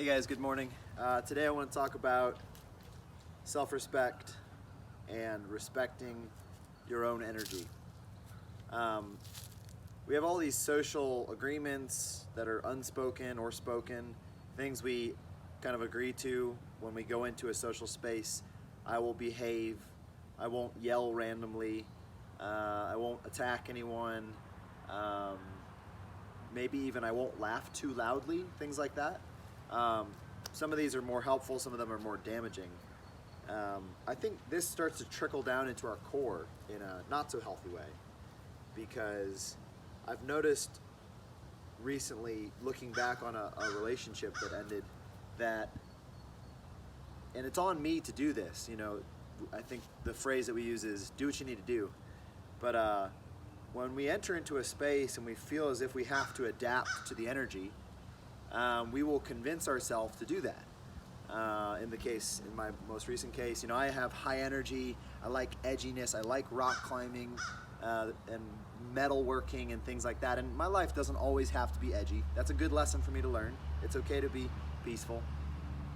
Hey guys, good morning. Today I want to talk about self-respect and respecting your own energy. We have all these social agreements that are unspoken or spoken, things we kind of agree to when we go into a social space. I will behave, I won't yell randomly, I won't attack anyone, maybe even I won't laugh too loudly, things like that. Some of these are more helpful, some of them are more damaging. I think this starts to trickle down into our core in a not so healthy way, because I've noticed recently, looking back on a relationship that ended, that, and it's on me to do this, you know, I think the phrase that we use is do what you need to do. But when we enter into a space and we feel as if we have to adapt to the energy, we will convince ourselves to do that. In my most recent case, you know, I have high energy, I like edginess, I like rock climbing and metalworking and things like that. And my life doesn't always have to be edgy. That's a good lesson for me to learn. It's okay to be peaceful.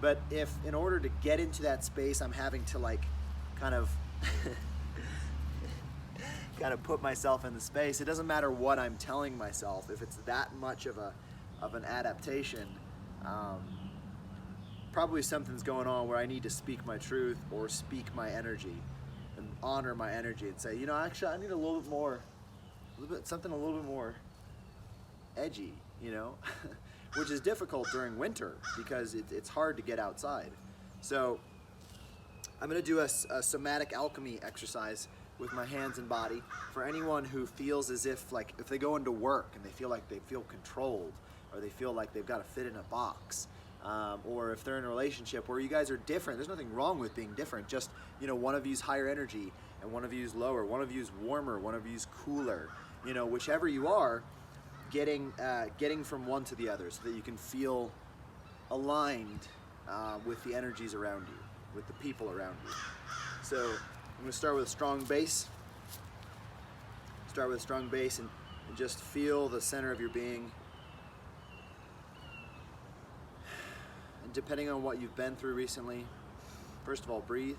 But if in order to get into that space, I'm having to like kind of put myself in the space, it doesn't matter what I'm telling myself. If it's that much of an adaptation, probably something's going on where I need to speak my truth or speak my energy and honor my energy and say, you know, actually I need something a little bit more edgy, you know, which is difficult during winter because it's hard to get outside. So I'm going to do a somatic alchemy exercise with my hands and body for anyone who feels as if, like, if they go into work and they feel controlled, or they feel like they've got to fit in a box, or if they're in a relationship where you guys are different. There's nothing wrong with being different, just, you know, one of you's higher energy and one of you's lower, one of you's warmer, one of you's cooler, you know, whichever you are, getting from one to the other so that you can feel aligned with the energies around you, with the people around you. So I'm going to start with a strong base. Start with a strong base and just feel the center of your being. And depending on what you've been through recently, first of all, breathe.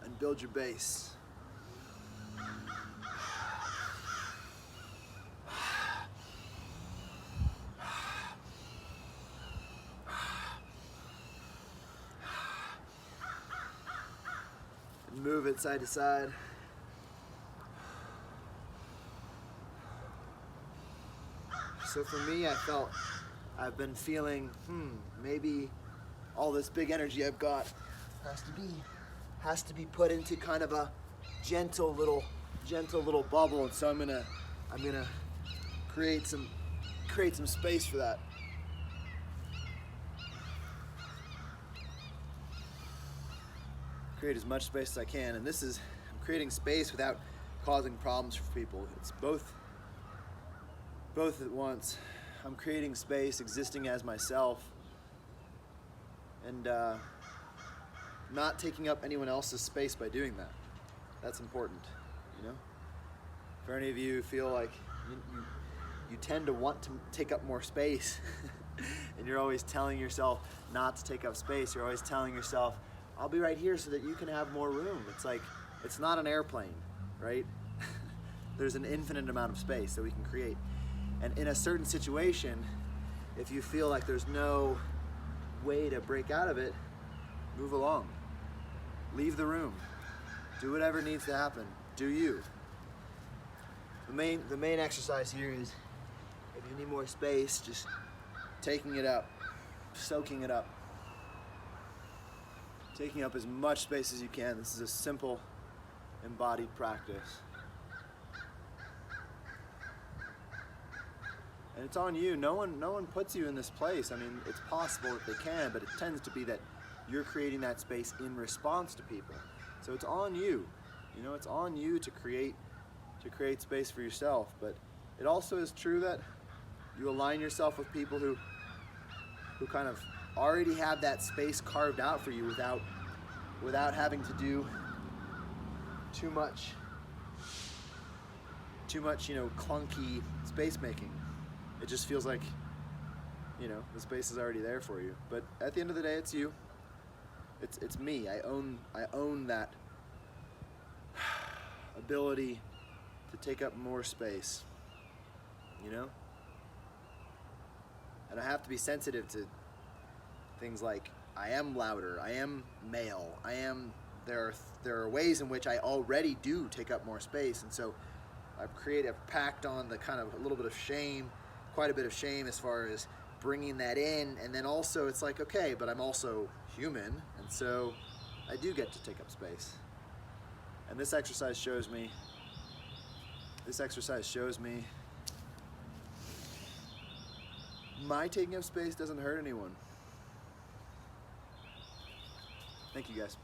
And build your base. Move it side to side. So for me, I've been feeling, maybe all this big energy I've got has to be put into kind of a gentle little bubble, and so I'm gonna create some space for that. Create as much space as I can, and I'm creating space without causing problems for people. It's both at once. I'm creating space, existing as myself, and not taking up anyone else's space by doing that. That's important, you know? For any of you who feel like you tend to want to take up more space and you're always telling yourself not to take up space, you're always telling yourself, I'll be right here so that you can have more room. It's like, it's not an airplane, right? There's an infinite amount of space that we can create. And in a certain situation, if you feel like there's no way to break out of it, move along. Leave the room. Do whatever needs to happen. Do you. The main exercise here is, if you need more space, just taking it up, soaking it up. Taking up as much space as you can. This is a simple, embodied practice. And it's on you. No one puts you in this place. I mean, it's possible that they can, but it tends to be that you're creating that space in response to people. So it's on you. You know, it's on you to create space for yourself. But it also is true that you align yourself with people who kind of already have that space carved out for you without having to do too much, you know, clunky space making. It just feels like, you know, the space is already there for you. But at the end of the day, it's you. It's me. I own that ability to take up more space, you know? And I have to be sensitive to things like, I am louder, I am male, there are ways in which I already do take up more space, and so I've packed on the kind of a little bit of shame, quite a bit of shame as far as bringing that in, and then also it's like, okay, but I'm also human, and so I do get to take up space. And this exercise shows me my taking up space doesn't hurt anyone. Thank you, guys.